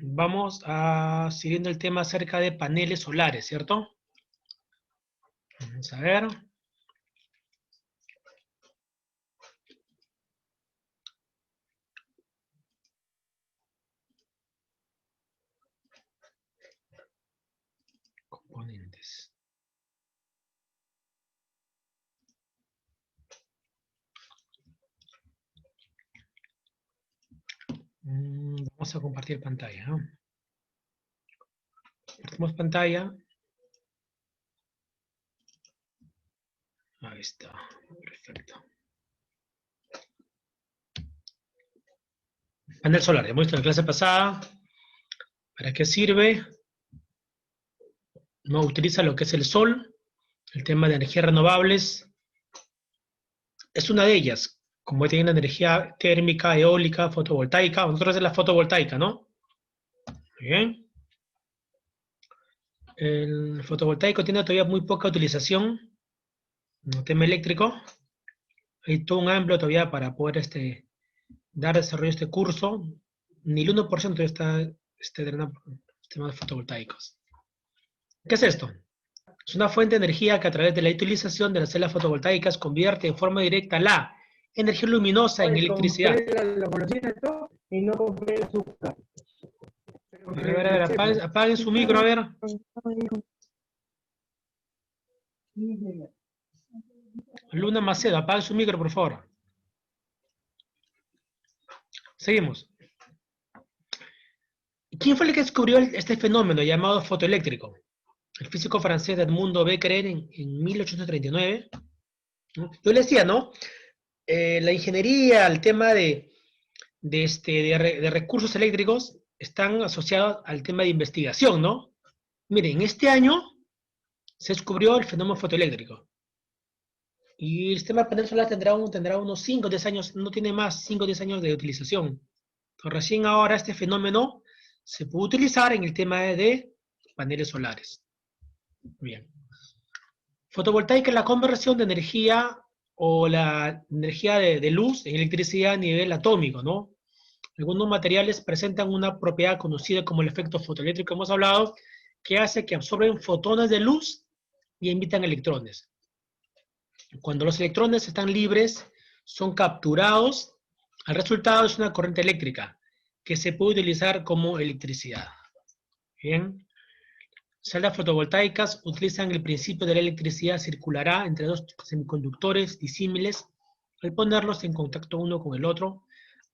vamos a siguiendo el tema acerca de paneles solares, ¿cierto? Vamos a ver. Componentes. Vamos a compartir pantalla, ¿no? Compartimos pantalla. Ahí está. Perfecto. Panel solar. Ya hemos visto en la clase pasada. ¿Para qué sirve? No utiliza lo que es el sol. El tema de energías renovables es una de ellas. Como tiene energía térmica, eólica, fotovoltaica. Nosotros es la fotovoltaica, ¿no? Bien. El fotovoltaico tiene todavía muy poca utilización. En el tema eléctrico. Hay todo un amplio todavía para poder dar desarrollo a este curso. Ni el 1% está de temas fotovoltaicos. ¿Qué es esto? Es una fuente de energía que a través de la utilización de las celdas fotovoltaicas convierte en forma directa la energía luminosa en electricidad. Lo conocía todo y no compré el azúcar. A ver, apaguen su micro, a ver. Luna Macedo, apaguen su micro, por favor. Seguimos. ¿Quién fue el que descubrió este fenómeno llamado fotoeléctrico? El físico francés Edmundo Becquerel en 1839. ¿No? Yo le decía, ¿no? La ingeniería, el tema de recursos eléctricos están asociados al tema de investigación, ¿no? Miren, este año se descubrió el fenómeno fotoeléctrico. Y el sistema de panel solar tendrá unos 5 o 10 años, no tiene más, 5 o 10 años de utilización. Entonces, recién ahora este fenómeno se puede utilizar en el tema de paneles solares. Bien. Fotovoltaica es la conversión de energía o la energía de luz en electricidad a nivel atómico, ¿no? Algunos materiales presentan una propiedad conocida como el efecto fotoeléctrico, hemos hablado, que hace que absorben fotones de luz y emitan electrones. Cuando los electrones están libres, son capturados. El resultado es una corriente eléctrica que se puede utilizar como electricidad. Bien. Celdas fotovoltaicas utilizan el principio de la electricidad circulará entre dos semiconductores disímiles al ponerlos en contacto uno con el otro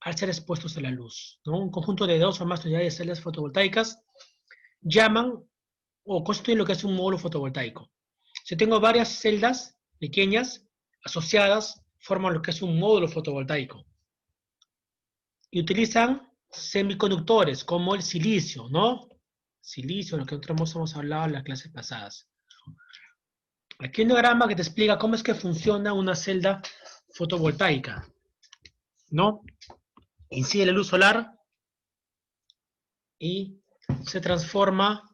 al ser expuestos a la luz, ¿no? Un conjunto de dos o más unidades de celdas fotovoltaicas llaman o constituyen lo que es un módulo fotovoltaico. Si tengo varias celdas pequeñas asociadas, forman lo que es un módulo fotovoltaico. Y utilizan semiconductores como el silicio, ¿no? Silicio, lo que nosotros hemos hablado en las clases pasadas. Aquí hay un diagrama que te explica cómo es que funciona una celda fotovoltaica, ¿no? Incide la luz solar y se transforma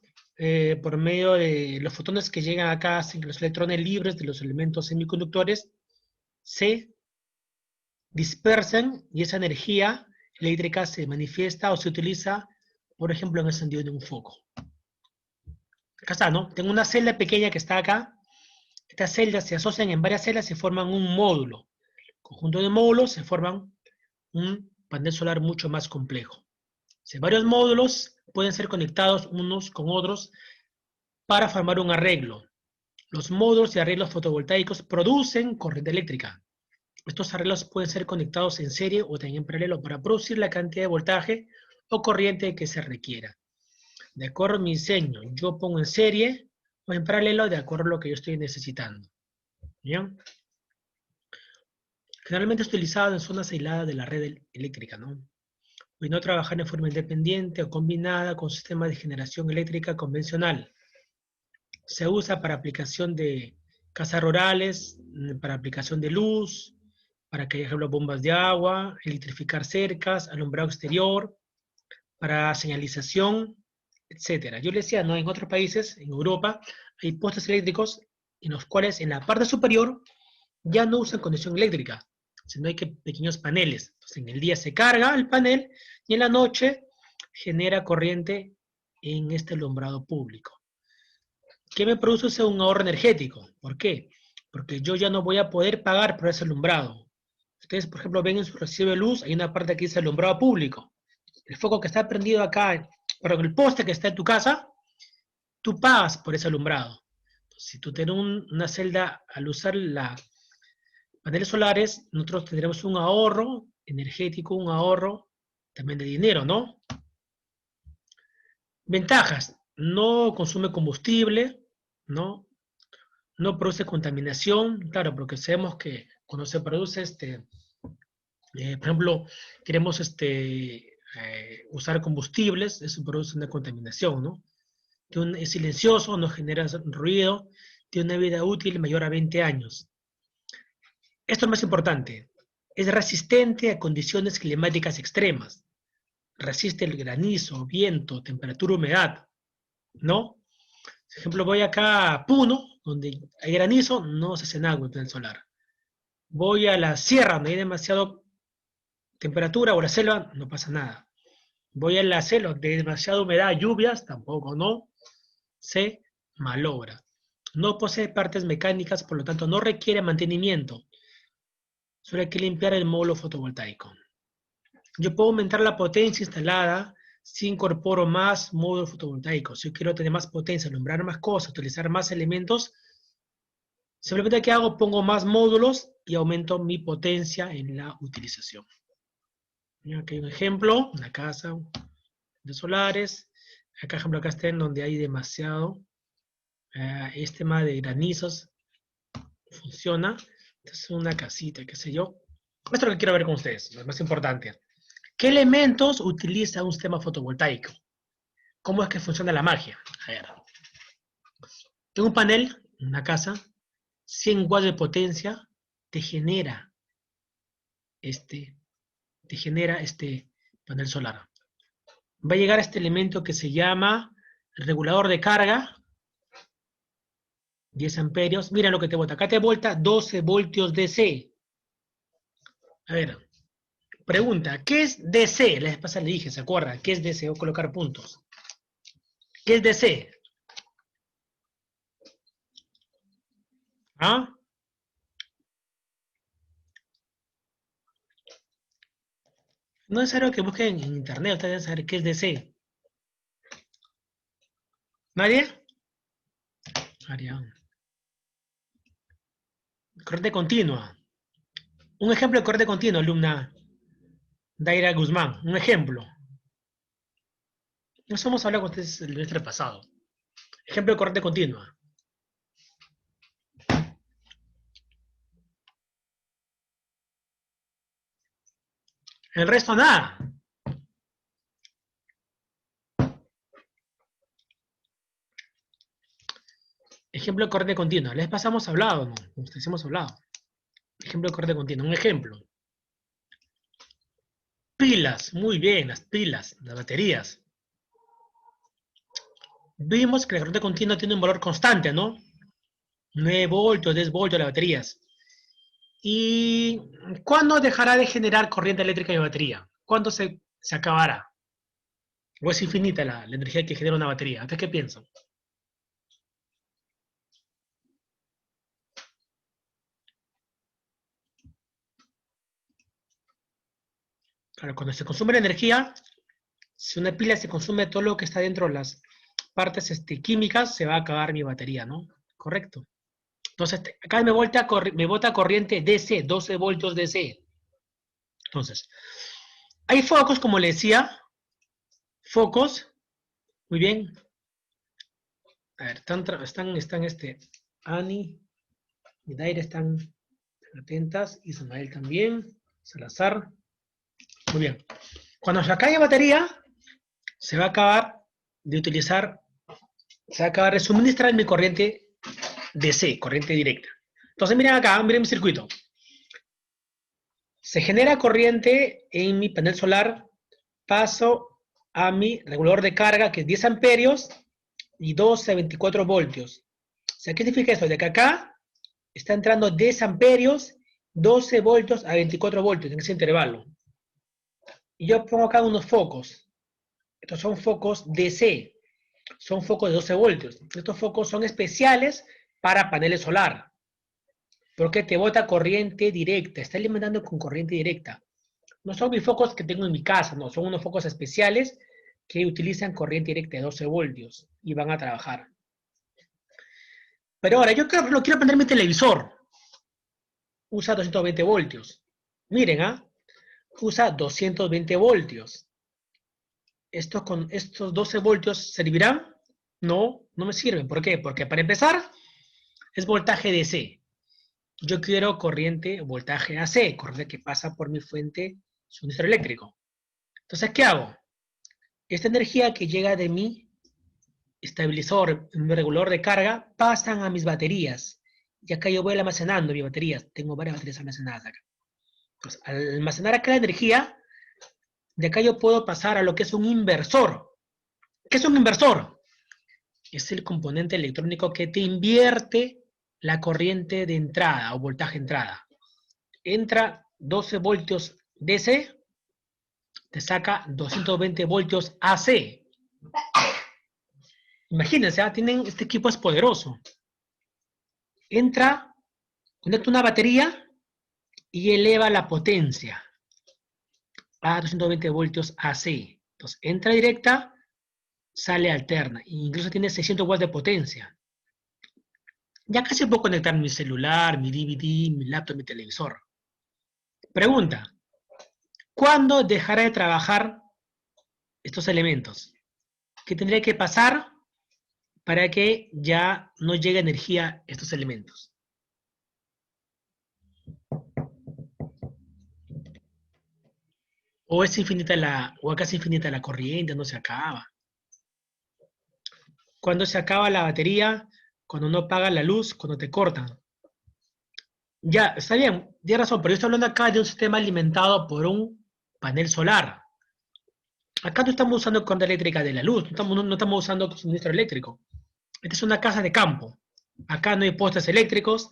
por medio de los fotones que llegan acá, hacen que los electrones libres de los elementos semiconductores se dispersen y esa energía eléctrica se manifiesta o se utiliza, por ejemplo, en el encendido de un foco. Acá está, ¿no? Tengo una celda pequeña que está acá. Estas celdas se asocian en varias celdas y forman un módulo. Conjunto de módulos se forman un panel solar mucho más complejo. Si varios módulos pueden ser conectados unos con otros para formar un arreglo. Los módulos y arreglos fotovoltaicos producen corriente eléctrica. Estos arreglos pueden ser conectados en serie o también en paralelo para producir la cantidad de voltaje o corriente que se requiera. De acuerdo a mi diseño, yo pongo en serie o en paralelo de acuerdo a lo que yo estoy necesitando. ¿Bien? Generalmente es utilizado en zonas aisladas de la red eléctrica, ¿no? Y no trabajar en forma independiente o combinada con sistemas de generación eléctrica convencional. Se usa para aplicación de casas rurales, para aplicación de luz, para que haya bombas de agua, electrificar cercas, alumbrado exterior, para señalización, etc. Yo les decía, ¿no? En otros países, en Europa, hay postes eléctricos en los cuales en la parte superior ya no usan conexión eléctrica, sino hay pequeños paneles. Entonces, en el día se carga el panel y en la noche genera corriente en este alumbrado público. ¿Qué me produce un ahorro energético? ¿Por qué? Porque yo ya no voy a poder pagar por ese alumbrado. Ustedes, por ejemplo, ven en su recibo de luz, hay una parte que dice alumbrado público. El foco que está prendido acá, pero el poste que está en tu casa, tú pagas por ese alumbrado. Si tú tienes una celda, al usar paneles solares, nosotros tendremos un ahorro energético, un ahorro también de dinero, ¿no? Ventajas: no consume combustible, ¿no? No produce contaminación, claro, porque sabemos que cuando se produce, por ejemplo, queremos usar combustibles, eso produce una contaminación, ¿no? Es silencioso, no genera ruido, tiene una vida útil mayor a 20 años. Esto es más importante, es resistente a condiciones climáticas extremas, resiste el granizo, viento, temperatura, humedad, ¿no? Por ejemplo, voy acá a Puno, donde hay granizo, no se hace nada con el panel solar. Voy a la sierra, donde hay demasiada temperatura, o la selva, no pasa nada. Voy a la selva, donde hay demasiada humedad, lluvias, tampoco, no se malogra. No posee partes mecánicas, por lo tanto no requiere mantenimiento. Solo hay que limpiar el módulo fotovoltaico. Yo puedo aumentar la potencia instalada si incorporo más módulos fotovoltaicos. Si yo quiero tener más potencia, nombrar más cosas, utilizar más elementos, simplemente ¿qué hago? Pongo más módulos y aumento mi potencia en la utilización. Aquí hay un ejemplo, una casa de solares. Acá, ejemplo, acá está en donde hay demasiado tema de granizos. Funciona. Es una casita, qué sé yo. Esto es lo que quiero ver con ustedes, lo más importante. ¿Qué elementos utiliza un sistema fotovoltaico? ¿Cómo es que funciona la magia? A ver. En un panel, en una casa, 100 watts de potencia te genera este panel solar. Va a llegar este elemento que se llama regulador de carga, 10 amperios. Mira lo que te bota. Acá te bota 12 voltios DC. A ver, pregunta, ¿qué es DC? La vez pasada le dije, ¿se acuerdan? ¿Qué es DC? Voy a colocar puntos. ¿Qué es DC? ¿Ah? No es necesario que busquen en internet, ustedes deben saber qué es DC. ¿Nadie? Arián. Corriente continua. Un ejemplo de corriente continua, alumna Daira Guzmán. Un ejemplo. Nos hemos hablado con ustedes el semestre pasado. Ejemplo de corriente continua. El resto nada. Ejemplo de corriente continua. Les pasamos hablado, ¿no? Ustedes hemos hablado. Ejemplo de corriente continua. Un ejemplo. Pilas. Muy bien, las pilas, las baterías. Vimos que la corriente continua tiene un valor constante, ¿no? 9 voltios, 10 voltios las baterías. ¿Y cuándo dejará de generar corriente eléctrica en la batería? ¿Cuándo se acabará? ¿O es infinita la energía que genera una batería? ¿Ustedes qué piensan? Claro, cuando se consume la energía, si una pila se consume todo lo que está dentro de las partes químicas, se va a acabar mi batería, ¿no? Correcto. Entonces, acá me bota corriente DC, 12 voltios DC. Entonces, hay focos, como le decía, focos, muy bien. A ver, Ani y Daira están atentas, Ismael también, Salazar. Muy bien. Cuando se acabe la batería, se va a acabar de suministrar mi corriente DC, corriente directa. Entonces, miren acá, miren mi circuito. Se genera corriente en mi panel solar, paso a mi regulador de carga, que es 10 amperios, y 12 a 24 voltios. O sea, ¿qué significa eso? De que acá está entrando 10 amperios, 12 voltios a 24 voltios en ese intervalo. Y yo pongo acá unos focos. Estos son focos DC, son focos de 12 voltios. Estos focos son especiales para paneles solar, porque te bota corriente directa, está alimentando con corriente directa. No son mis focos que tengo en mi casa, no, son unos focos especiales que utilizan corriente directa de 12 voltios y van a trabajar. Pero ahora, yo no quiero prender mi televisor. Usa 220 voltios. Miren, usa 220 voltios. Con estos 12 voltios servirán? No, no me sirven. ¿Por qué? Porque para empezar, es voltaje DC. Yo quiero corriente, voltaje AC, corriente que pasa por mi fuente suministro eléctrico. Entonces, ¿qué hago? Esta energía que llega de mi estabilizador, mi regulador de carga, pasan a mis baterías. Y acá yo voy almacenando mis baterías. Tengo varias baterías almacenadas acá. Entonces, al almacenar acá la energía, de acá yo puedo pasar a lo que es un inversor. ¿Qué es un inversor? Es el componente electrónico que te invierte la corriente de entrada o voltaje entrada. Entra 12 voltios DC, te saca 220 voltios AC. Imagínense, este equipo es poderoso. Entra, conecta una batería y eleva la potencia a 220 voltios AC. Entonces, entra directa, sale alterna. E incluso tiene 600 watts de potencia. Ya casi puedo conectar mi celular, mi DVD, mi laptop, mi televisor. Pregunta, ¿cuándo dejará de trabajar estos elementos? ¿Qué tendría que pasar para que ya no llegue energía a estos elementos? O es infinita o casi infinita la corriente, no se acaba. Cuando se acaba la batería, cuando no apaga la luz, cuando te cortan. Ya, está bien, tienes razón, pero yo estoy hablando acá de un sistema alimentado por un panel solar. Acá no estamos usando corriente eléctrica de la luz, no estamos usando suministro eléctrico. Esta es una casa de campo. Acá no hay postes eléctricos,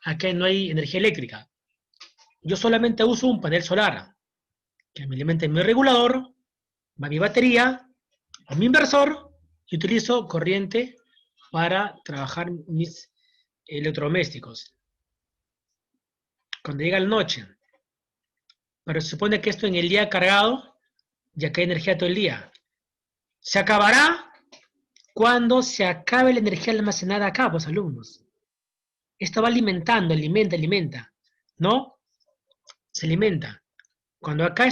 acá no hay energía eléctrica. Yo solamente uso un panel solar, que me alimenta mi regulador, va mi batería, a mi inversor, y utilizo corriente para trabajar mis electrodomésticos. Cuando llega la noche, pero se supone que esto en el día cargado, ya que hay energía todo el día. Se acabará cuando se acabe la energía almacenada acá, pues alumnos. Esto va alimentando, alimenta, ¿no? Se alimenta. Cuando acá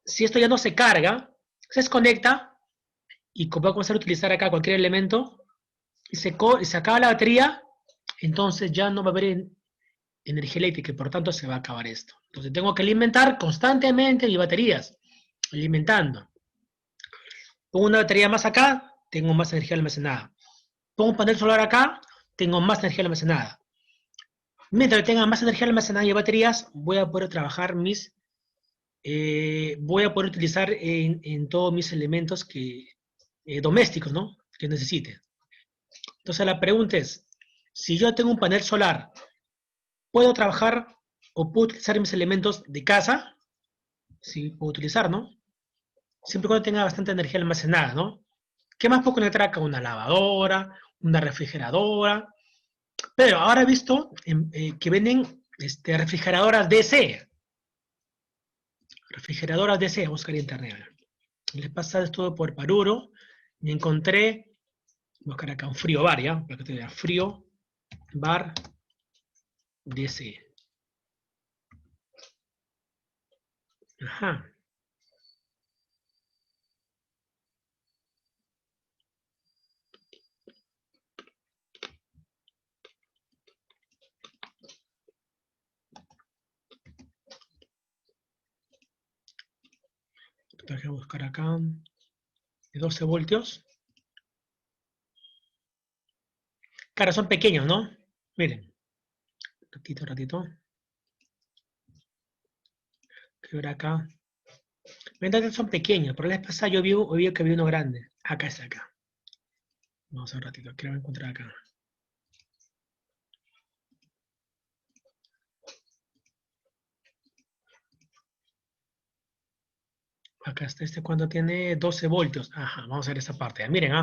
si esto ya no se carga, se desconecta y va a comenzar a utilizar acá cualquier elemento y se acaba la batería, entonces ya no va a haber energía eléctrica y por tanto se va a acabar esto. Entonces tengo que alimentar constantemente mis baterías, alimentando. Pongo una batería más acá, tengo más energía almacenada. Pongo un panel solar acá, tengo más energía almacenada. Mientras tenga más energía almacenada y baterías, voy a poder trabajar voy a poder utilizar en todos mis elementos domésticos, ¿no? Que necesite. Entonces la pregunta es, si yo tengo un panel solar, ¿puedo trabajar o puedo utilizar mis elementos de casa? Sí, puedo utilizar, ¿no? Siempre y cuando tenga bastante energía almacenada, ¿no? ¿Qué más puedo conectar acá? Una lavadora, una refrigeradora. Pero ahora he visto que venden refrigeradoras DC. Refrigeradoras DC, vamos a buscar en internet. Les pasa esto por Paruro. Me encontré, voy a buscar acá un frío bar, ¿ya? Para que te vea, frío bar DC. Ajá. Voy a buscar acá de 12 voltios. Claro, son pequeños, ¿no? Miren. Ratito. Que ver acá. Ven, son pequeños, pero la vez pasada yo vi que había uno grande. Acá está acá. Vamos a ver un ratito, ¿qué voy a encontrar acá? Acá está este cuando tiene 12 voltios. Ajá, vamos a ver esta parte. Miren,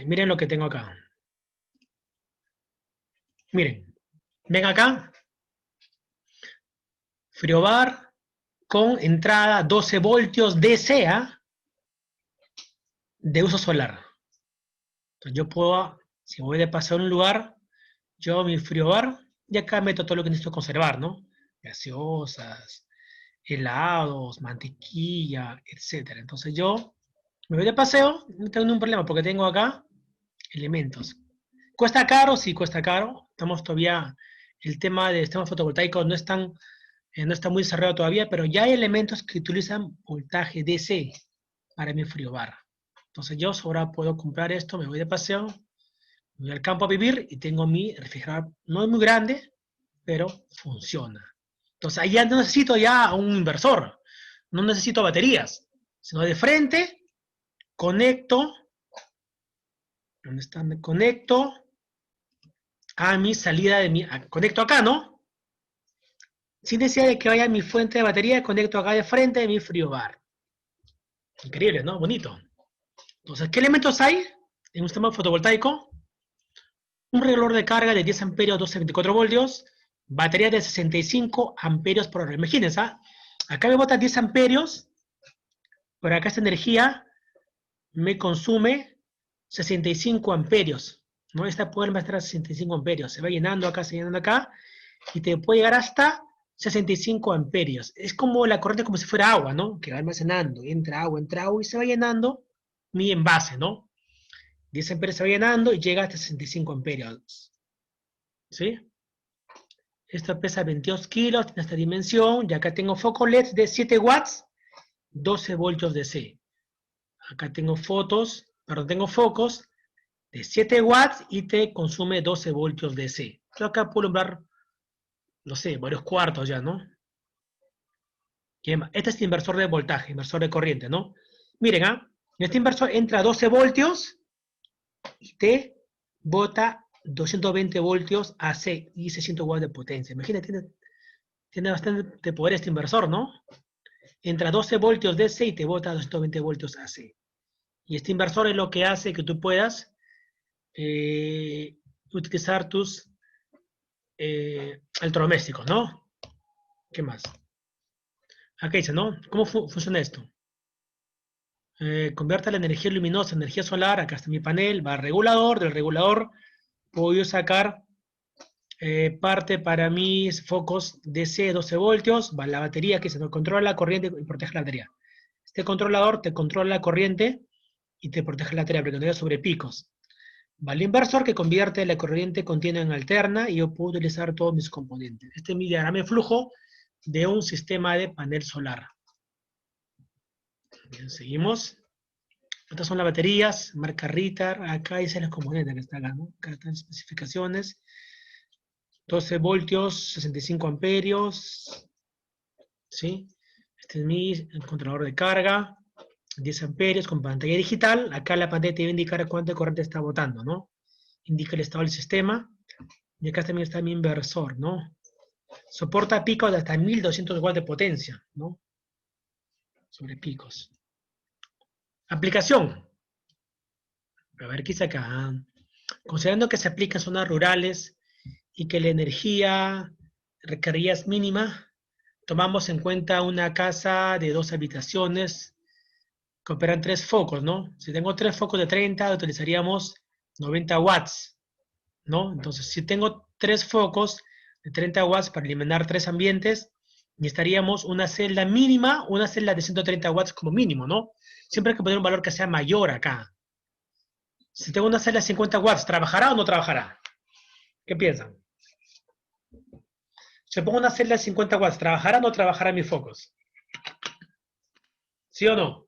miren lo que tengo acá. Miren, ven acá. Friobar con entrada 12 voltios DC de uso solar. Entonces yo puedo, si voy de paseo a un lugar, yo mi friobar, y acá meto todo lo que necesito conservar, ¿no? Gaseosas, helados, mantequilla, etcétera. Entonces yo me voy de paseo, no tengo ningún problema porque tengo acá elementos. ¿Cuesta caro? Sí, cuesta caro. Estamos todavía, el tema de sistemas fotovoltaicos no está muy desarrollado todavía, pero ya hay elementos que utilizan voltaje DC para mi friobar. Entonces yo ahora puedo comprar esto, me voy de paseo, me voy al campo a vivir y tengo mi refrigerador, no es muy grande, pero funciona. Entonces ahí ya no necesito ya un inversor, no necesito baterías, sino de frente conecto, ¿dónde está? Me conecto a mi salida de conecto acá, ¿no? Sin necesidad de que vaya a mi fuente de batería, conecto acá de frente de mi frigobar. Increíble, ¿no? Bonito. Entonces, ¿qué elementos hay en un sistema fotovoltaico? Un regulador de carga de 10 amperios, 12-24 voltios, batería de 65 amperios por hora. Imagínense, acá me bota 10 amperios, pero acá esta energía me consume 65 amperios. ¿No? Esta puede almacenar 65 amperios. Se va llenando acá, y te puede llegar hasta 65 amperios. Es como la corriente como si fuera agua, ¿no? Que va almacenando, entra agua, y se va llenando mi envase, ¿no? 10 amperios se va llenando y llega hasta 65 amperios. ¿Sí? Esto pesa 22 kilos, tiene esta dimensión, y acá tengo foco LED de 7 watts, 12 voltios DC. Acá tengo tengo focos de 7 watts y te consume 12 voltios DC. Yo acá puedo alumbrar, no sé, varios cuartos ya, ¿no? Este es el inversor de voltaje, inversor de corriente, ¿no? Miren, en este inversor entra 12 voltios y te bota 220 voltios AC y 600 watts de potencia. Imagínate, tiene bastante poder este inversor, ¿no? Entra 12 voltios DC y te bota 220 voltios AC. Y este inversor es lo que hace que tú puedas utilizar tus electrodomésticos, ¿no? ¿Qué más? Acá dice, ¿no? ¿Cómo funciona esto? Convierte la energía luminosa en energía solar. Acá está mi panel, va al regulador. Del regulador puedo yo sacar parte para mis focos DC 12 voltios. Va la batería que se nos controla la corriente y protege la batería. Este controlador te controla la corriente y te protege la batería porque no haya sobrepicos. Va el inversor que convierte la corriente continua en alterna y yo puedo utilizar todos mis componentes. Este es mi diagrama de flujo de un sistema de panel solar. Bien, seguimos. Estas son las baterías, marca Ritter. Acá dice los componentes que están acá, ¿no? Acá están las especificaciones. 12 voltios, 65 amperios. ¿Sí? Este es mi controlador de carga. 10 amperios con pantalla digital. Acá la pantalla te va a indicar cuánta corriente está botando, ¿no? Indica el estado del sistema. Y acá también está mi inversor, ¿no? Soporta picos de hasta 1200 watts de potencia, ¿no? Sobre picos. Aplicación. A ver, ¿qué dice acá? Considerando que se aplica en zonas rurales y que la energía requerida es mínima, tomamos en cuenta una casa de 2 habitaciones que operan 3 focos, ¿no? Si tengo 3 focos de 30, utilizaríamos 90 watts, ¿no? Entonces, si tengo 3 focos de 30 watts para eliminar 3 ambientes, necesitaríamos una celda mínima, una celda de 130 watts como mínimo, ¿no? Siempre hay que poner un valor que sea mayor acá. Si tengo una celda de 50 watts, ¿trabajará o no trabajará? ¿Qué piensan? Si pongo una celda de 50 watts, ¿trabajará o no trabajará mis focos? ¿Sí o no?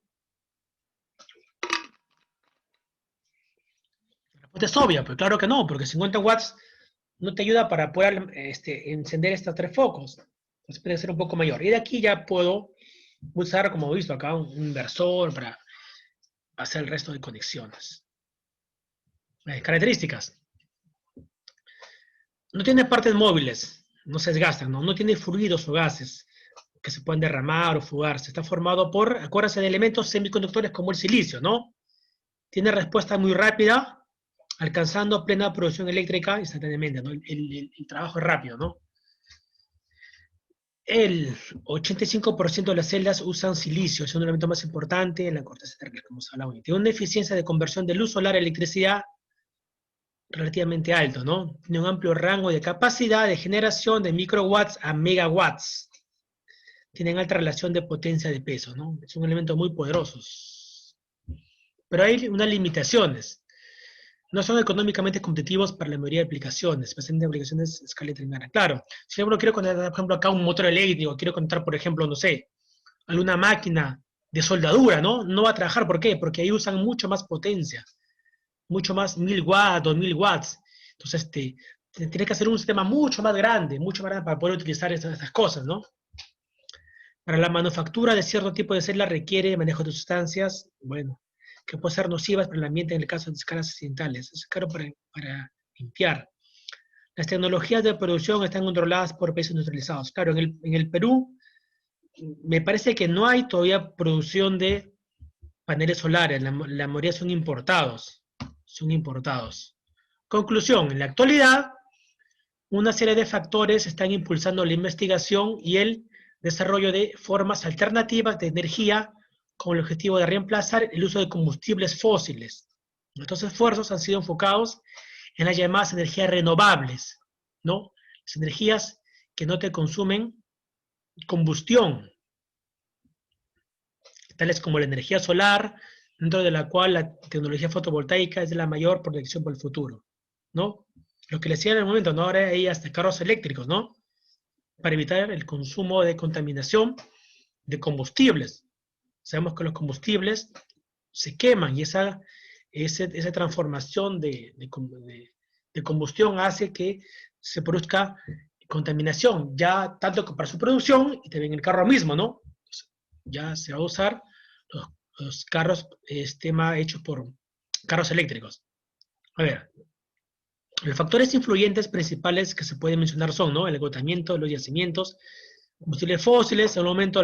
La respuesta es obvia, pues claro que no, porque 50 watts no te ayuda para poder encender estos 3 focos. Entonces puede ser un poco mayor. Y de aquí ya puedo usar, como he visto acá, un inversor para hacer el resto de conexiones. Características. No tiene partes móviles, no se desgastan, ¿no? No tiene fluidos o gases. que se pueden derramar o fugarse. Está formado por, acuérdense, de elementos semiconductores como el silicio, ¿no? Tiene respuesta muy rápida, alcanzando plena producción eléctrica instantáneamente, ¿no? El trabajo es rápido, ¿no? El 85% de las celdas usan silicio, es un elemento más importante en la corteza terrestre, como se habla hoy. Tiene una eficiencia de conversión de luz solar a electricidad relativamente alto, ¿no? Tiene un amplio rango de capacidad de generación de microwatts a megawatts. Tienen alta relación de potencia de peso, ¿no? Es un elemento muy poderoso. Pero hay unas limitaciones. No son económicamente competitivos para la mayoría de aplicaciones, especialmente aplicaciones a escala determinada. Claro, si yo quiero conectar, por ejemplo, acá un motor eléctrico, quiero conectar, por ejemplo, no sé, alguna máquina de soldadura, ¿no? No va a trabajar, ¿por qué? Porque ahí usan mucho más potencia, mucho más 1000 watts, 2000 watts. Entonces, tienes que hacer un sistema mucho más grande para poder utilizar esas cosas, ¿no? Para la manufactura de cierto tipo de celdas requiere manejo de sustancias, bueno, que pueden ser nocivas para el ambiente en el caso de escalas accidentales. Es caro para limpiar. Las tecnologías de producción están controladas por países industrializados. Claro, en el Perú me parece que no hay todavía producción de paneles solares, la mayoría son importados. Son importados. Conclusión, en la actualidad, una serie de factores están impulsando la investigación y el desarrollo de formas alternativas de energía con el objetivo de reemplazar el uso de combustibles fósiles. Estos esfuerzos han sido enfocados en las llamadas energías renovables, ¿no? Las energías que no te consumen combustión, tales como la energía solar, dentro de la cual la tecnología fotovoltaica es de la mayor proyección para el futuro, ¿no? Lo que les decía en el momento, ¿no? Ahora hay hasta carros eléctricos, ¿no? Para evitar el consumo de contaminación de combustibles. Sabemos que los combustibles se queman y esa transformación de combustión hace que se produzca contaminación, ya tanto para su producción y también el carro mismo, ¿no? Ya se va a usar los carros hechos por carros eléctricos. A ver, los factores influyentes principales que se pueden mencionar son, ¿no? El agotamiento de los yacimientos, combustibles fósiles, en un momento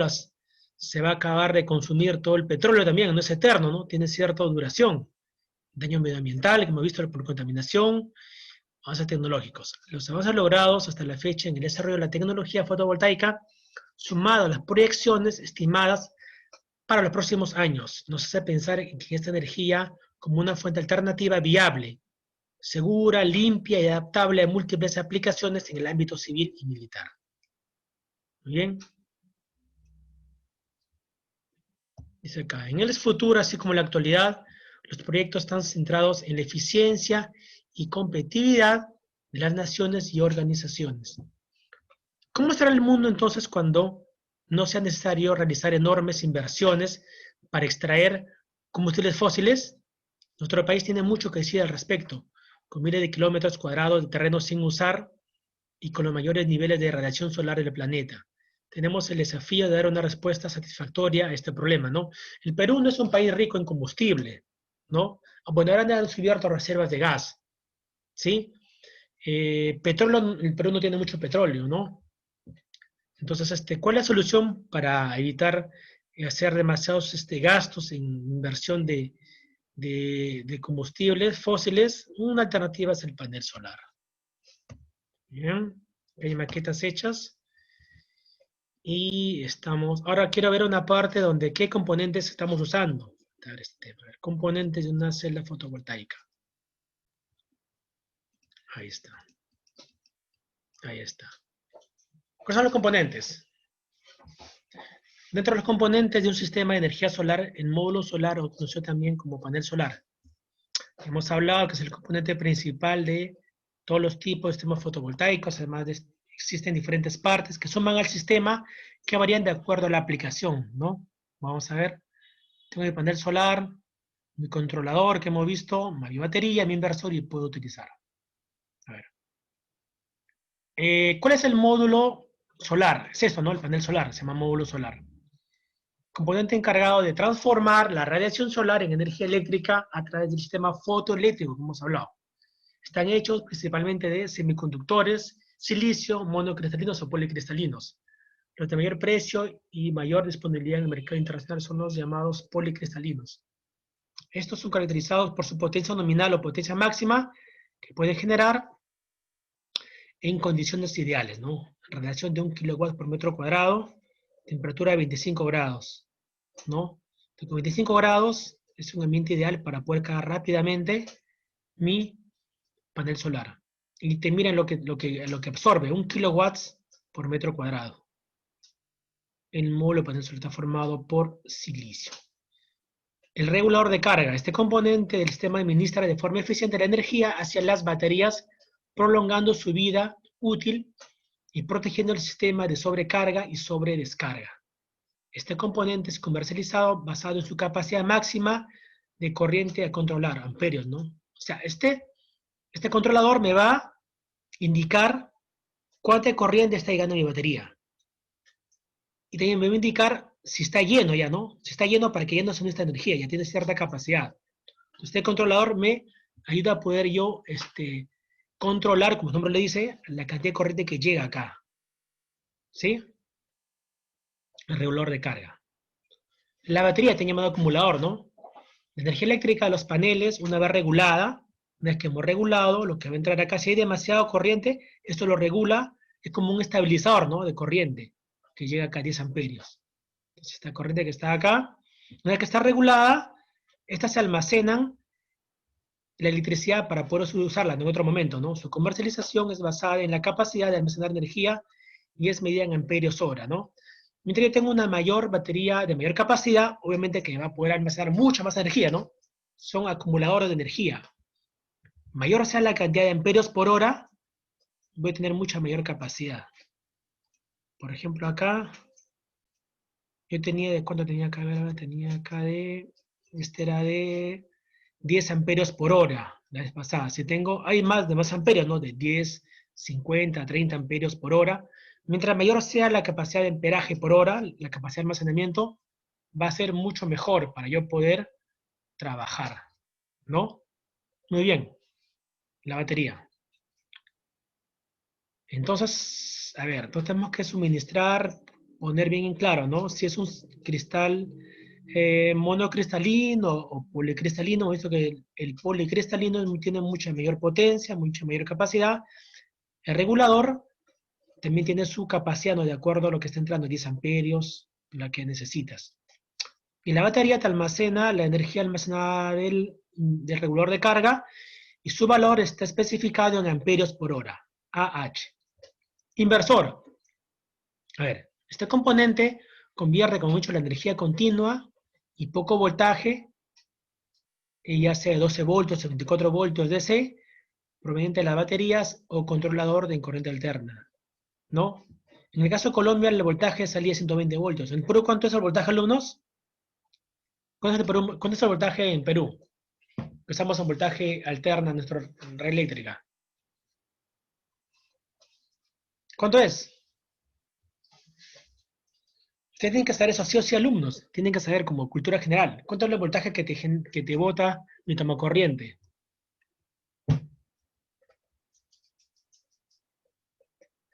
se va a acabar de consumir todo el petróleo también, no es eterno, ¿no? Tiene cierta duración. Daño medioambiental, como hemos visto, por contaminación, avances tecnológicos. Los avances logrados hasta la fecha en el desarrollo de la tecnología fotovoltaica, sumado a las proyecciones estimadas para los próximos años, nos hace pensar en esta energía como una fuente alternativa viable, segura, limpia y adaptable a múltiples aplicaciones en el ámbito civil y militar. Muy bien. Dice acá, en el futuro, así como en la actualidad, los proyectos están centrados en la eficiencia y competitividad de las naciones y organizaciones. ¿Cómo estará el mundo entonces cuando no sea necesario realizar enormes inversiones para extraer combustibles fósiles? Nuestro país tiene mucho que decir al respecto, con miles de kilómetros cuadrados de terreno sin usar y con los mayores niveles de radiación solar del planeta. Tenemos el desafío de dar una respuesta satisfactoria a este problema, ¿no? El Perú no es un país rico en combustible, ¿no? Bueno, ahora han descubierto reservas de gas, ¿sí? Petróleo, el Perú no tiene mucho petróleo, ¿no? Entonces, ¿cuál es la solución para evitar hacer demasiados gastos en inversión de combustibles fósiles? Una alternativa es el panel solar. Bien, hay maquetas hechas. Y ahora quiero ver una parte donde qué componentes estamos usando. Componentes de una celda fotovoltaica. Ahí está. Ahí está. ¿Cuáles son los componentes? Dentro de los componentes de un sistema de energía solar, el módulo solar, o conocido también como panel solar, hemos hablado que es el componente principal de todos los tipos de sistemas fotovoltaicos. Además, existen diferentes partes que suman al sistema que varían de acuerdo a la aplicación, ¿no? Vamos a ver. Tengo mi panel solar, mi controlador que hemos visto, mi batería, mi inversor y puedo utilizar. A ver. ¿Cuál es el módulo solar? Es eso, ¿no? El panel solar, se llama módulo solar. Componente encargado de transformar la radiación solar en energía eléctrica a través del sistema fotoeléctrico, como hemos hablado. Están hechos principalmente de semiconductores, silicio, monocristalinos o policristalinos. Los de mayor precio y mayor disponibilidad en el mercado internacional son los llamados policristalinos. Estos son caracterizados por su potencia nominal o potencia máxima que pueden generar en condiciones ideales, ¿no? Relación de 1 kilowatt por metro cuadrado, temperatura de 25 grados, ¿no? Entonces, con 25 grados es un ambiente ideal para poder cargar rápidamente mi panel solar. Y te miran lo que absorbe, 1 kilowatts por metro cuadrado. El módulo panel solar está formado por silicio. El regulador de carga. Este componente del sistema administra de forma eficiente la energía hacia las baterías, prolongando su vida útil y protegiendo el sistema de sobrecarga y sobredescarga. Este componente es comercializado basado en su capacidad máxima de corriente a controlar, amperios, ¿no? O sea, este controlador me va a indicar cuánta corriente está llegando a mi batería. Y también me va a indicar si está lleno ya, ¿no? Si está lleno para que ya no se necesita energía, ya tiene cierta capacidad. Este controlador me ayuda a poder yo controlar, como su nombre le dice, la cantidad de corriente que llega acá. ¿Sí? El regulador de carga. La batería está llamado acumulador, ¿no? La energía eléctrica de los paneles, una vez regulada, una vez que hemos regulado, lo que va a entrar acá, si hay demasiada corriente, esto lo regula, es como un estabilizador, ¿no? De corriente, que llega acá a 10 amperios. Entonces, esta corriente que está acá, una vez que está regulada, estas se almacenan la electricidad para poder usarla en otro momento, ¿no? Su comercialización es basada en la capacidad de almacenar energía y es medida en amperios hora, ¿no? Mientras yo tengo una mayor batería de mayor capacidad, obviamente que va a poder almacenar mucha más energía, ¿no? Son acumuladores de energía. Mayor sea la cantidad de amperios por hora, voy a tener mucha mayor capacidad. Por ejemplo, acá, yo tenía, ¿de cuánto tenía acá? Tenía acá este era de 10 amperios por hora, la vez pasada. Si tengo, hay más de más amperios, ¿no? De 10, 50, 30 amperios por hora. Mientras mayor sea la capacidad de amperaje por hora, la capacidad de almacenamiento, va a ser mucho mejor para yo poder trabajar, ¿no? Muy bien, la batería. Entonces, a ver, entonces tenemos que suministrar, poner bien en claro, ¿no? Si es un cristal monocristalino o policristalino, visto que el policristalino tiene mucha mayor potencia, mucha mayor capacidad. El regulador también tiene su capacidad, ¿no? De acuerdo a lo que está entrando, 10 amperios, la que necesitas. Y la batería te almacena la energía almacenada del regulador de carga y su valor está especificado en amperios por hora, AH. Inversor. A ver, este componente convierte con mucho la energía continua y poco voltaje, ya sea 12 voltios o 24 voltios DC, proveniente de las baterías o controlador de corriente alterna, ¿no? En el caso de Colombia, el voltaje salía a 120 voltios. ¿En Perú cuánto es el voltaje, alumnos? ¿Cuánto es el voltaje en Perú? Empezamos en voltaje alterna en nuestra red eléctrica. ¿Cuánto es? Ustedes tienen que saber eso, sí o sí, alumnos. Tienen que saber como cultura general. ¿Cuánto es el voltaje que te bota mi tomacorriente?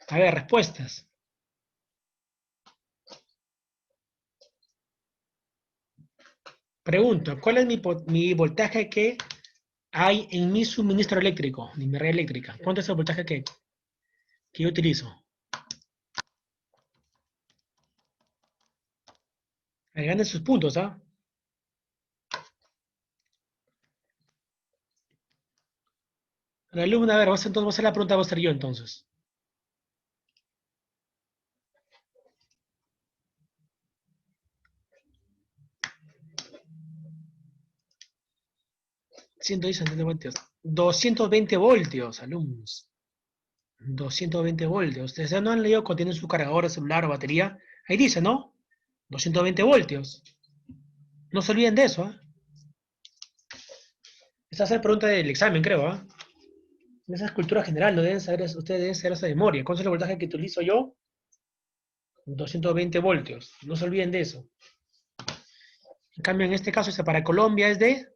A ver, respuestas. Pregunto, ¿cuál es mi voltaje que hay en mi suministro eléctrico, en mi red eléctrica? ¿Cuánto es el voltaje que yo utilizo? Ganen sus puntos, ¿ah? La alumna, a ver, entonces vamos a hacer la pregunta, voy a hacer yo entonces. voltios. 220 voltios, alumnos. 220 voltios. Ustedes no han leído cuando tienen su cargador de celular o batería. Ahí dice, ¿no? 220 voltios. No se olviden de eso, ¿eh? Esa es la pregunta del examen, creo, ¿eh? Esa es cultura general, no deben saber, ustedes deben saber esa de memoria. ¿Cuánto es el voltaje que utilizo yo? 220 voltios. No se olviden de eso. En cambio, en este caso, para Colombia es de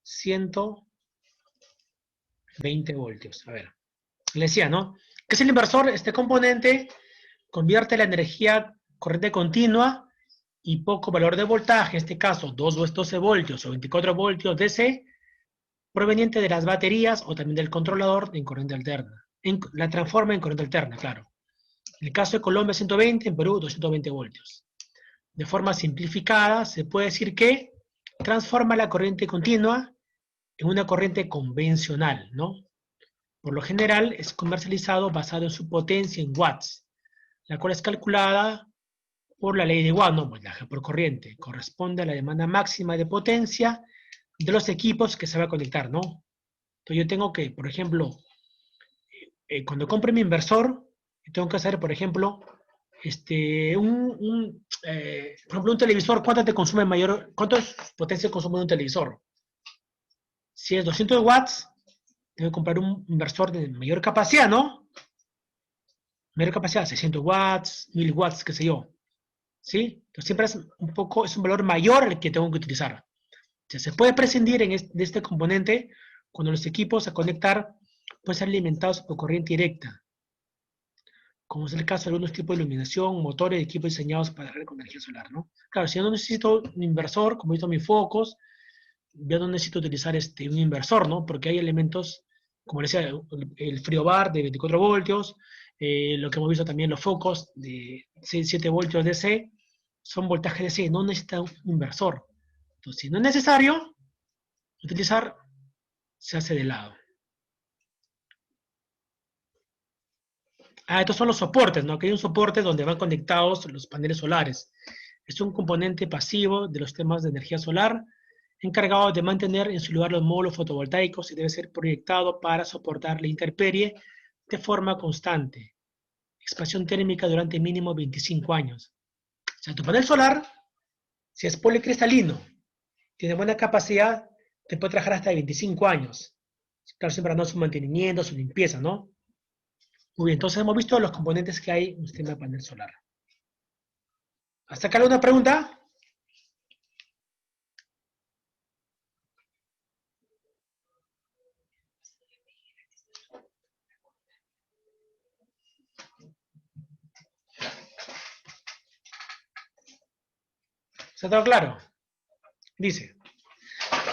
120 voltios. A ver, le decía, ¿no? ¿Qué es el inversor? Este componente convierte la energía corriente continua y poco valor de voltaje, en este caso 12 voltios o 24 voltios DC, proveniente de las baterías o también del controlador en corriente alterna. La transforma en corriente alterna, claro. En el caso de Colombia 120, en Perú 220 voltios. De forma simplificada, se puede decir que transforma la corriente continua en una corriente convencional, ¿no? Por lo general es comercializado basado en su potencia en watts, la cual es calculada por la ley de Watt, no, voltaje por corriente. Corresponde a la demanda máxima de potencia de los equipos que se va a conectar, ¿no? Entonces yo tengo que, por ejemplo, cuando compre mi inversor, tengo que hacer, por ejemplo, por ejemplo, un televisor, ¿cuánto te consume mayor, cuántos potencia consume un televisor? Si es 200 watts, tengo que comprar un inversor de mayor capacidad, ¿no? Mayor capacidad, 600 watts, 1000 watts, qué sé yo. ¿Sí? Entonces siempre es un valor mayor el que tengo que utilizar. O sea, se puede prescindir de este componente cuando los equipos a conectar pueden ser alimentados por corriente directa, como es el caso de algunos tipos de iluminación, motores y equipos diseñados para la red con energía solar, ¿no? Claro, si yo no necesito un inversor, como necesito mis focos, yo no necesito utilizar un inversor, ¿no? Porque hay elementos, como les decía, el frigobar de 24 voltios, lo que hemos visto también, los focos de 7 voltios DC, son voltaje DC, no necesita un inversor. Entonces, si no es necesario utilizar, se hace de lado. Estos son los soportes, ¿no? Aquí hay un soporte donde van conectados los paneles solares. Es un componente pasivo de los sistemas de energía solar, encargado de mantener en su lugar los módulos fotovoltaicos y debe ser proyectado para soportar la intemperie de forma constante. Expansión térmica durante mínimo 25 años. O sea, tu panel solar, si es policristalino, tiene buena capacidad, te puede trabajar hasta 25 años. Claro, siempre dando su mantenimiento, su limpieza, ¿no? Muy bien, entonces hemos visto los componentes que hay en un sistema de panel solar. ¿Hasta acá alguna pregunta? ¿Se ha dado claro? Dice,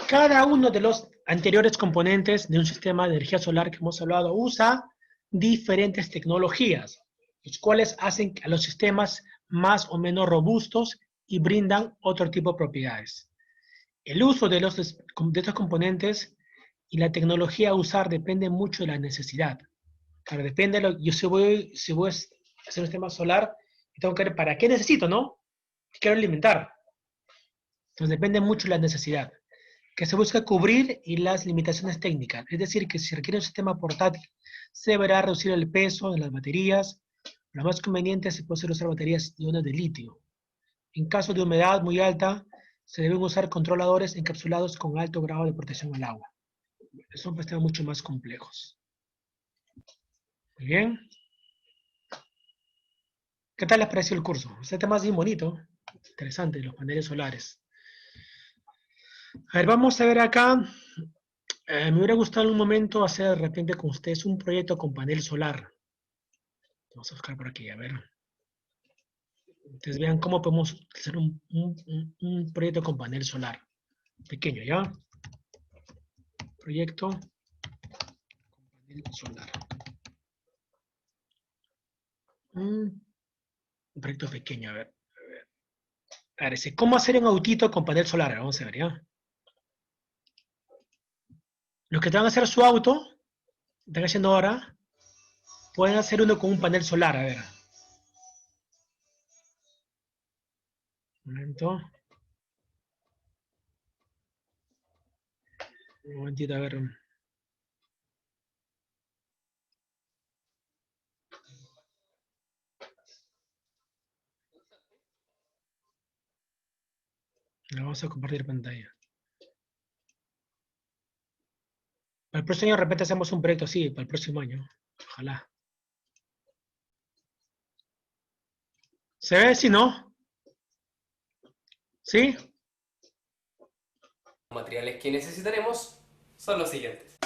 cada uno de los anteriores componentes de un sistema de energía solar que hemos hablado usa diferentes tecnologías, los cuales hacen a los sistemas más o menos robustos y brindan otro tipo de propiedades. El uso de estos componentes y la tecnología a usar depende mucho de la necesidad. Claro, depende de yo si voy a hacer un sistema solar, tengo que ver para qué necesito, ¿no? ¿Qué quiero alimentar? Entonces depende mucho de la necesidad, que se busca cubrir y las limitaciones técnicas. Es decir, que si requiere un sistema portátil, se deberá reducir el peso de las baterías. Lo más conveniente se puede usar baterías iones de litio. En caso de humedad muy alta, se deben usar controladores encapsulados con alto grado de protección al agua. Son sistemas mucho más complejos. Muy bien. ¿Qué tal les pareció el curso? Este tema es bien bonito, interesante, los paneles solares. A ver, vamos a ver acá. Me hubiera gustado en un momento hacer de repente con ustedes un proyecto con panel solar. Vamos a buscar por aquí, a ver. Ustedes vean cómo podemos hacer un proyecto con panel solar. Pequeño, ¿ya? Proyecto con panel solar. Un proyecto pequeño, a ver. A ver, dice, ¿cómo hacer un autito con panel solar? Vamos a ver, ¿ya? Los que te van a hacer su auto, están haciendo ahora, pueden hacer uno con un panel solar, a ver. Un momento. Un momentito, a ver. Vamos a compartir pantalla. Para el próximo año de repente hacemos un proyecto así, para el próximo año. Ojalá. ¿Se ve? Si no. ¿Sí? Los materiales que necesitaremos son los siguientes.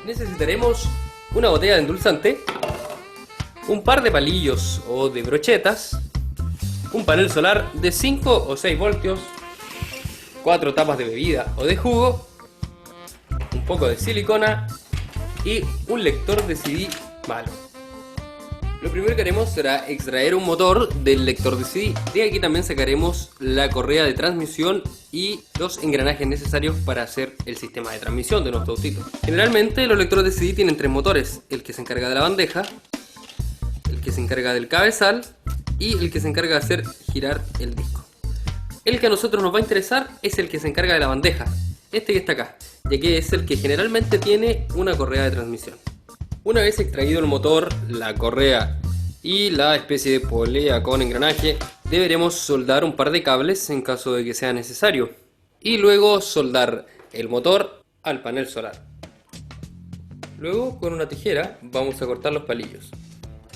Necesitaremos una botella de endulzante, un par de palillos o de brochetas, un panel solar de 5 o 6 voltios, 4 tapas de bebida o de jugo, un poco de silicona y un lector de CD malo. Lo primero que haremos será extraer un motor del lector de CD. De aquí también sacaremos la correa de transmisión y los engranajes necesarios para hacer el sistema de transmisión de nuestro autito. Generalmente los lectores de CD tienen 3 motores: el que se encarga de la bandeja, el que se encarga del cabezal y el que se encarga de hacer girar el disco. El que a nosotros nos va a interesar es el que se encarga de la bandeja, este que está acá, ya que es el que generalmente tiene una correa de transmisión. Una vez extraído el motor, la correa y la especie de polea con engranaje, deberemos soldar un par de cables en caso de que sea necesario, y luego soldar el motor al panel solar. Luego, con una tijera vamos a cortar los palillos,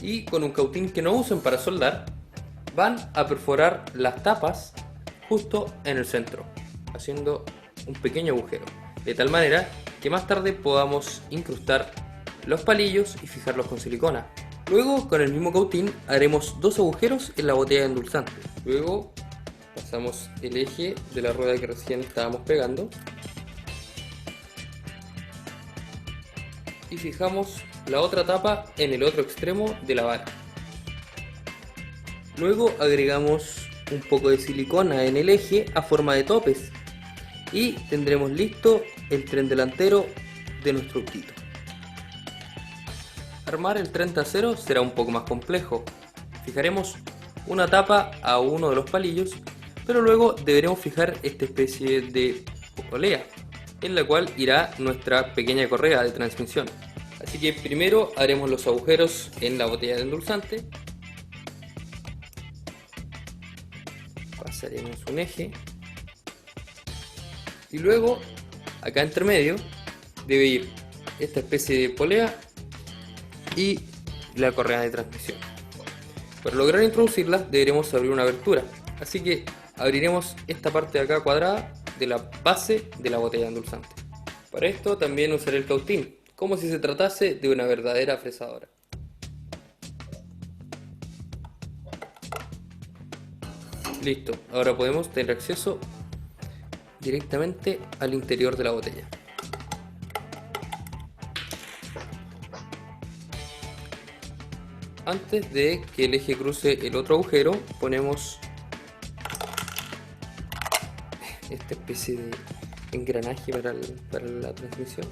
y con un cautín que no usen para soldar van a perforar las tapas justo en el centro, haciendo un pequeño agujero, de tal manera que más tarde podamos incrustar los palillos y fijarlos con silicona. Luego, con el mismo cautín haremos 2 agujeros en la botella de endulzante. Luego pasamos el eje de la rueda que recién estábamos pegando y fijamos la otra tapa en el otro extremo de la vara. Luego agregamos un poco de silicona en el eje a forma de topes y tendremos listo el tren delantero de nuestro autito. Armar el tren trasero será un poco más complejo. Fijaremos una tapa a uno de los palillos, pero luego deberemos fijar esta especie de polea en la cual irá nuestra pequeña correa de transmisión. Así que primero haremos los agujeros en la botella de endulzante. Pasaremos un eje y luego acá entre medio debe ir esta especie de polea y la correa de transmisión. Para lograr introducirlas deberemos abrir una abertura, así que abriremos esta parte de acá cuadrada de la base de la botella endulzante. Para esto también usaré el cautín, como si se tratase de una verdadera fresadora. Listo, ahora podemos tener acceso directamente al interior de la botella. Antes de que el eje cruce el otro agujero, ponemos esta especie de engranaje para la transmisión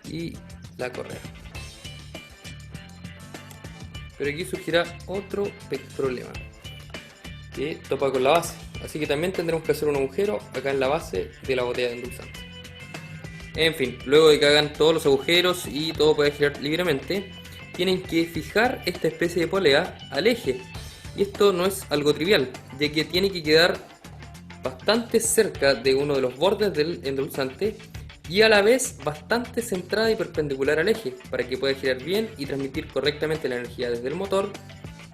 y la correa. Pero aquí surgirá otro problema que topa con la base, así que también tendremos que hacer un agujero acá en la base de la botella de endulzante. En fin, luego de que hagan todos los agujeros y todo pueda girar libremente, tienen que fijar esta especie de polea al eje, y esto no es algo trivial, ya que tiene que quedar bastante cerca de uno de los bordes del endulzante y a la vez bastante centrada y perpendicular al eje para que pueda girar bien y transmitir correctamente la energía desde el motor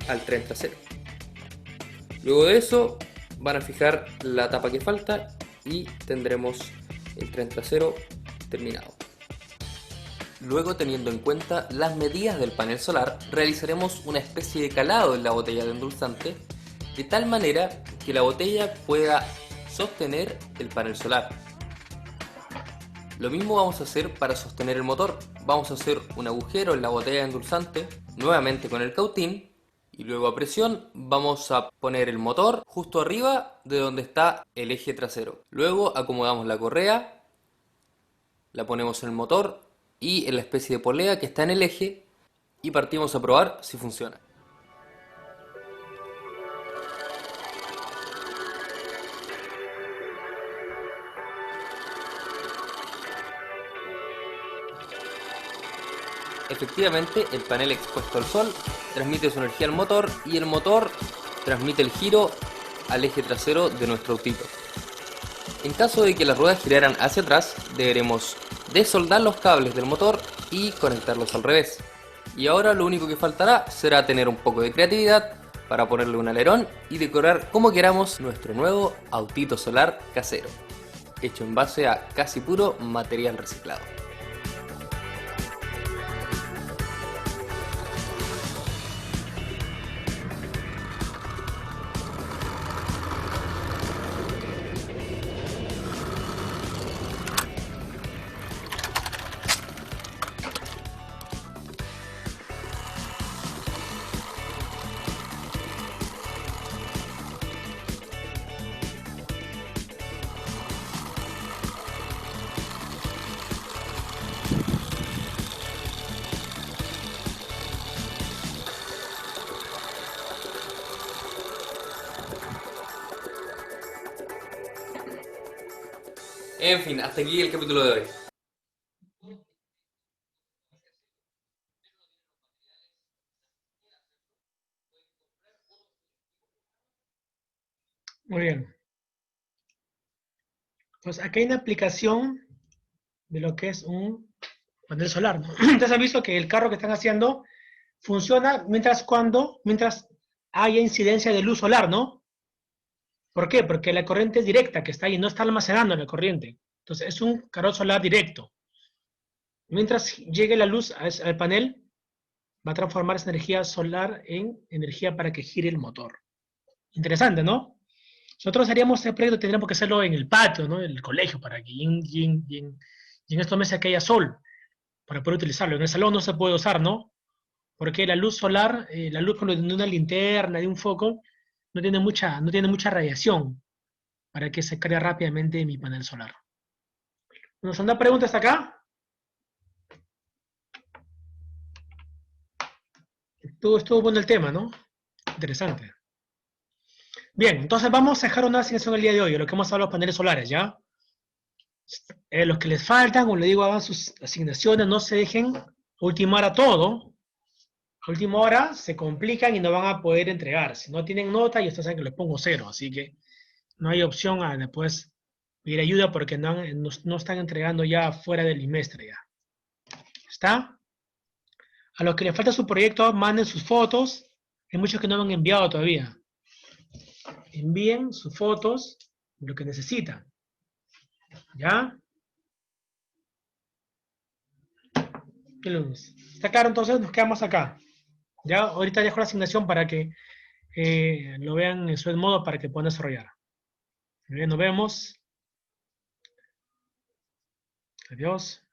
al tren trasero. Luego de eso van a fijar la tapa que falta y tendremos el tren trasero terminado. Luego, teniendo en cuenta las medidas del panel solar, realizaremos una especie de calado en la botella de endulzante de tal manera que la botella pueda sostener el panel solar. Lo mismo vamos a hacer para sostener el motor. Vamos a hacer un agujero en la botella de endulzante, nuevamente con el cautín, y luego a presión vamos a poner el motor justo arriba de donde está el eje trasero. Luego acomodamos la correa, la ponemos en el motor y en la especie de polea que está en el eje y partimos a probar si funciona. Efectivamente, el panel expuesto al sol transmite su energía al motor y el motor transmite el giro al eje trasero de nuestro autito. En caso de que las ruedas giraran hacia atrás, deberemos desoldar los cables del motor y conectarlos al revés. Y ahora lo único que faltará será tener un poco de creatividad para ponerle un alerón y decorar como queramos nuestro nuevo autito solar casero, hecho en base a casi puro material reciclado. En fin, hasta aquí el capítulo de hoy. Muy bien. Pues aquí hay una aplicación de lo que es un panel solar, ¿no? Ustedes han visto que el carro que están haciendo funciona mientras haya incidencia de luz solar, ¿no? ¿Por qué? Porque la corriente es directa que está ahí, no está almacenando la corriente. Entonces es un carro solar directo. Mientras llegue la luz al panel, va a transformar esa energía solar en energía para que gire el motor. Interesante, ¿no? Nosotros haríamos este proyecto, tendríamos que hacerlo en el patio, ¿no? En el colegio, para que y en estos meses que haya sol, para poder utilizarlo. En el salón no se puede usar, ¿no? Porque la luz solar, la luz de una linterna, de un foco, no tiene mucha radiación para que se cargue rápidamente mi panel solar. ¿Nos han dado preguntas acá? Estuvo bueno el tema, ¿no? Interesante. Bien, entonces vamos a dejar una asignación el día de hoy, de lo que hemos hablado de los paneles solares, ¿ya? Los que les faltan, como les digo, hagan sus asignaciones, no se dejen ultimar a todo. A última hora se complican y no van a poder entregar. Si no tienen nota, y ustedes saben que les pongo 0, así que no hay opción a después pedir ayuda porque no están entregando ya fuera del trimestre ya. ¿Está? A los que les falta su proyecto, manden sus fotos. Hay muchos que no me han enviado todavía. Envíen sus fotos, lo que necesitan. ¿Ya? El lunes. ¿Está claro? Entonces nos quedamos acá. Ya, ahorita dejo la asignación para que lo vean en su modo para que puedan desarrollar. Muy bien, nos vemos. Adiós.